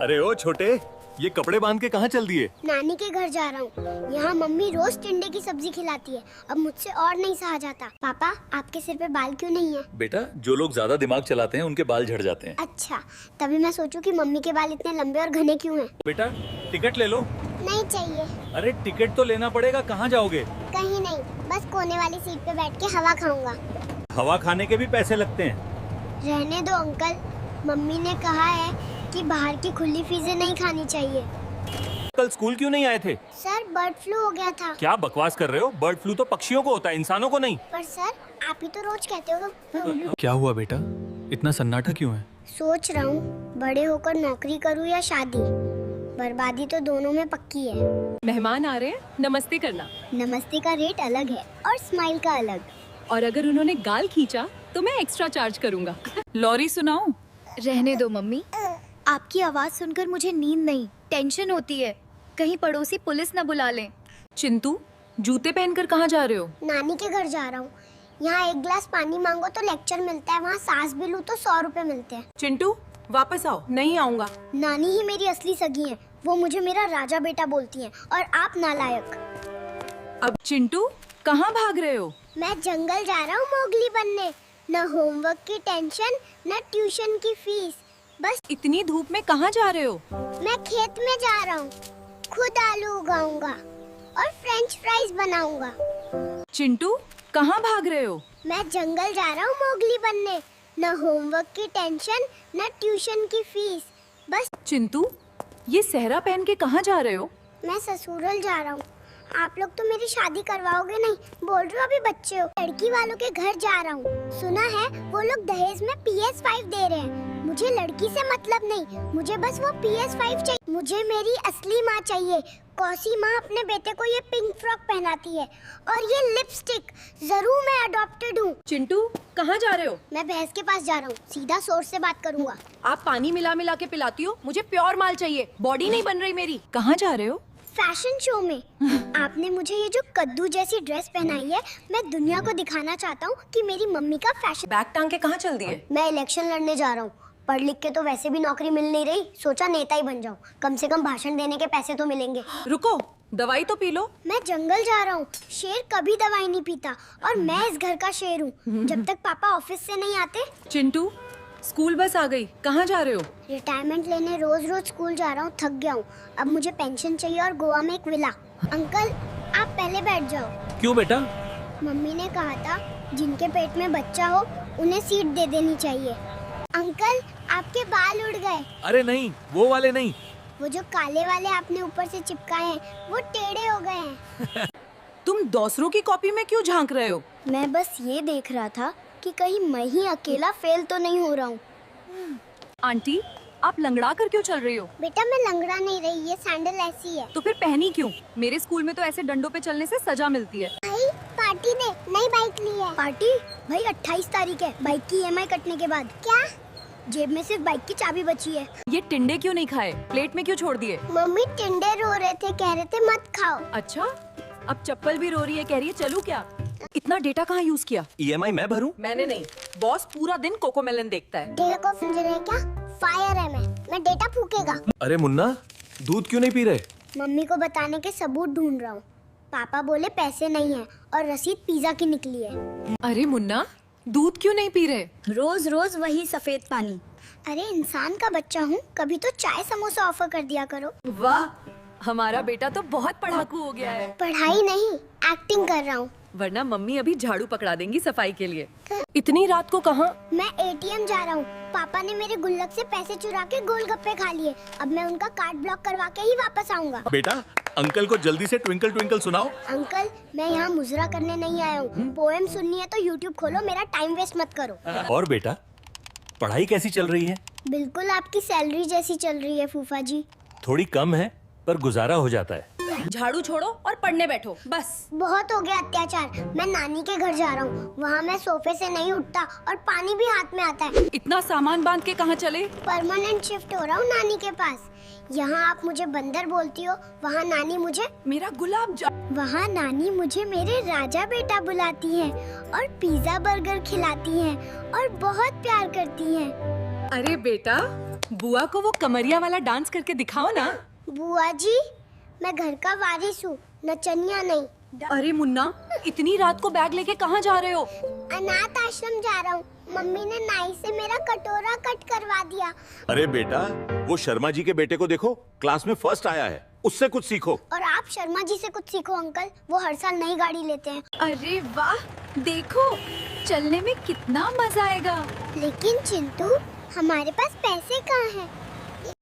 अरे ओ छोटे, ये कपड़े बांध के कहाँ चल दिए? नानी के घर जा रहा हूँ। यहाँ मम्मी रोज टिंडे की सब्जी खिलाती है। अब मुझसे और नहीं सहा जाता। पापा, आपके सिर पे बाल क्यों नहीं है? बेटा, जो लोग ज्यादा दिमाग चलाते हैं उनके बाल झड़ जाते हैं। अच्छा, तभी मैं सोचूं कि मम्मी के बाल इतने लंबे और घने क्यों हैं। बेटा, टिकट ले लो। नहीं चाहिए। अरे टिकट तो लेना पड़ेगा, कहाँ जाओगे? कहीं नहीं, बस कोने वाली सीट पे बैठ के हवा खाऊंगा। हवा खाने के भी पैसे लगते हैं। रहने दो अंकल, मम्मी ने कहा है कि बाहर की खुली चीजें नहीं खानी चाहिए। कल स्कूल क्यों नहीं आए थे? सर, बर्ड फ्लू हो गया था। क्या बकवास कर रहे हो? बर्ड फ्लू तो पक्षियों को होता है, इंसानों को नहीं। पर सर, आप ही तो रोज कहते हो। क्या हुआ बेटा, इतना सन्नाटा क्यों है? सोच रहा हूँ बड़े होकर नौकरी करूँ या शादी। बर्बादी तो दोनों में पक्की है। मेहमान आ रहे हैं, नमस्ते करना। नमस्ते का रेट अलग है और स्माइल का अलग। और अगर उन्होंने गाल खींचा तो मैं एक्स्ट्रा चार्ज करूंगा। लॉरी सुनाऊं? रहने दो मम्मी, आपकी आवाज सुनकर मुझे नींद नहीं, टेंशन होती है। कहीं पड़ोसी पुलिस न बुला लें। चिंटू, जूते पहनकर कहाँ जा रहे हो? नानी के घर जा रहा हूँ। यहाँ 1 गिलास पानी मांगो तो लेक्चर मिलता है, वहाँ सांस भी लूँ तो 100 रुपए मिलते हैं। चिंटू, वापस आओ। नहीं आऊंगा। नानी ही मेरी असली सगी है। वो मुझे मेरा राजा बेटा बोलती है और आप नालायक। अब चिंटू, कहाँ भाग रहे हो? मैं जंगल जा रहा हूँ मोगली बनने। न होमवर्क की टेंशन, न ट्यूशन की फीस। बस इतनी धूप में कहाँ जा रहे हो? मैं खेत में जा रहा हूँ। खुद आलू उगाऊंगा और फ्रेंच फ्राइज बनाऊंगा। चिंटू, कहाँ भाग रहे हो? मैं जंगल जा रहा हूँ मोगली बनने। न होमवर्क की टेंशन, न ट्यूशन की फीस। बस चिंटू, ये सहरा पहन के कहाँ जा रहे हो? मैं ससुरल जा रहा हूँ। आप लोग तो मेरी शादी करवाओगे नहीं, बोल रहे हो अभी बच्चे हो। लड़की वालों के घर जा रहा हूँ। सुना है वो लोग दहेज में PS5 दे रहे हैं। मुझे लड़की से मतलब नहीं, मुझे बस वो PS5 चाहिए। मुझे मेरी असली माँ चाहिए। कौसी माँ अपने बेटे को ये पिंक फ्रॉक पहनाती है और ये लिपस्टिक। जरूर मैं अडॉप्टेड हूँ। चिंटू, कहाँ जा रहे हो? मैं भैंस के पास जा रहा हूँ, सीधा सोर्स से बात करूँगा। आप पानी मिला मिला के पिलाती हो, मुझे प्योर माल चाहिए। बॉडी नहीं बन रही मेरी। कहाँ जा रहे हो? फैशन शो में। आपने मुझे ये जो कद्दू जैसी ड्रेस पहनाई है, मैं दुनिया को दिखाना चाहता हूँ कि मेरी मम्मी का फैशन। बैग टांग के कहाँ चल दिए? मैं इलेक्शन लड़ने जा रहा हूँ। पढ़ लिख के तो वैसे भी नौकरी मिल नहीं रही, सोचा नेता ही बन जाऊँ। कम से कम भाषण देने के पैसे तो मिलेंगे। रुको, दवाई तो पी लो। मैं जंगल जा रहा हूँ। शेर कभी दवाई नहीं पीता और मैं इस घर का शेर हूँ जब तक पापा ऑफिस से नहीं आते। चिंटू, स्कूल बस आ गई, कहाँ जा रहे हो? रिटायरमेंट लेने रोज रोज स्कूल जा रहा हूँ, थक गया हूँ। अब मुझे पेंशन चाहिए और गोवा में एक विला। अंकल, आप पहले बैठ जाओ। क्यों बेटा? मम्मी ने कहा था जिनके पेट में बच्चा हो उन्हें सीट दे देनी चाहिए। अंकल, आपके बाल उड़ गए। अरे नहीं, वो वाले नहीं। वो जो काले वाले आपने ऊपर से चिपकाए हैं वो टेढ़े हो गए हैं। तुम दूसरों की कॉपी में क्यों झांक रहे हो? मैं बस ये देख रहा था कि कहीं मैं ही अकेला फेल तो नहीं हो रहा हूँ। आंटी, आप लंगड़ा कर क्यों चल रही हो? बेटा, मैं लंगड़ा नहीं रही, ये सैंडल ऐसी है। तो फिर पहनी क्यों? मेरे स्कूल में तो ऐसे डंडों पे चलने से सजा मिलती है। भाई, पार्टी दे, नई बाइक ली है। पार्टी? भाई 28 तारीख है, बाइक की EMI कटने के बाद। क्या? जेब में सिर्फ बाइक की चाबी बची है। ये टिंडे क्यों नहीं खाए? प्लेट में क्यों छोड़ दिए? मम्मी टिंडे रो रहे थे, कह रहे थे मत खाओ। अच्छा, अब चप्पल भी रो रही है, कह रही है चलूं क्या? इतना डेटा कहाँ यूज किया? EMI मैं भरूं? मैंने नहीं, बॉस पूरा दिन कोकोमेलन देखता है। डेटा को समझ रहे हैं क्या? फायर है मैं डेटा फूकेगा। अरे मुन्ना, दूध क्यों नहीं पी रहे? मम्मी को बताने के सबूत ढूंढ रहा हूँ। पापा बोले पैसे नहीं है और रसीद पिज्जा की निकली है। अरे मुन्ना, दूध क्यों नहीं पी रहे? रोज रोज वही सफेद पानी। अरे इंसान का बच्चा हूँ, कभी तो चाय समोसा ऑफर कर दिया करो। वाह, हमारा बेटा तो बहुत पढ़ाकू हो गया है। पढ़ाई नहीं, एक्टिंग कर रहा हूँ। वरना मम्मी अभी झाड़ू पकड़ा देंगी सफाई के लिए। इतनी रात को कहाँ? मैं ATM जा रहा हूँ। पापा ने मेरे गुल्लक से पैसे चुरा के गोलगप्पे खा लिए। अब मैं उनका कार्ड ब्लॉक करवा के ही वापस आऊँगा। बेटा, अंकल को जल्दी से ट्विंकल ट्विंकल सुनाओ। अंकल, मैं यहाँ मुजरा करने नहीं आया हूँ। पोएम सुननी है तो YouTube खोलो, मेरा टाइम वेस्ट मत करो। और बेटा, पढ़ाई कैसी चल रही है? बिल्कुल आपकी सैलरी जैसी चल रही है फूफा जी। थोड़ी कम है पर गुजारा हो जाता है। झाड़ू छोड़ो और पढ़ने बैठो, बस। बहुत हो गया अत्याचार। मैं नानी के घर जा रहा हूँ। वहाँ मैं सोफे से नहीं उठता और पानी भी हाथ में आता है। इतना सामान बांध के कहाँ चले? परमानेंट शिफ्ट हो रहा हूँ नानी के पास। यहाँ आप मुझे बंदर बोलती हो, वहाँ नानी मुझे मेरा गुलाब वहाँ नानी मुझे मेरे राजा बेटा बुलाती है और पिज्जा बर्गर खिलाती है और बहुत प्यार करती है। अरे बेटा, बुआ को वो कमरिया वाला डांस करके दिखाओ ना। बुआ जी, मैं घर का वारिस हूँ, नचनिया नहीं। अरे मुन्ना, इतनी रात को बैग लेके कहाँ जा रहे हो? अनाथ आश्रम जा रहा हूँ। मम्मी ने नाई से मेरा कटोरा कट करवा दिया। अरे बेटा, वो शर्मा जी के बेटे को देखो, क्लास में फर्स्ट आया है, उससे कुछ सीखो। और आप शर्मा जी से कुछ सीखो अंकल, वो हर साल नई गाड़ी लेते हैं। अरे वाह, देखो चलने में कितना मजा आएगा। लेकिन चिंटू, हमारे पास पैसे कहाँ हैं?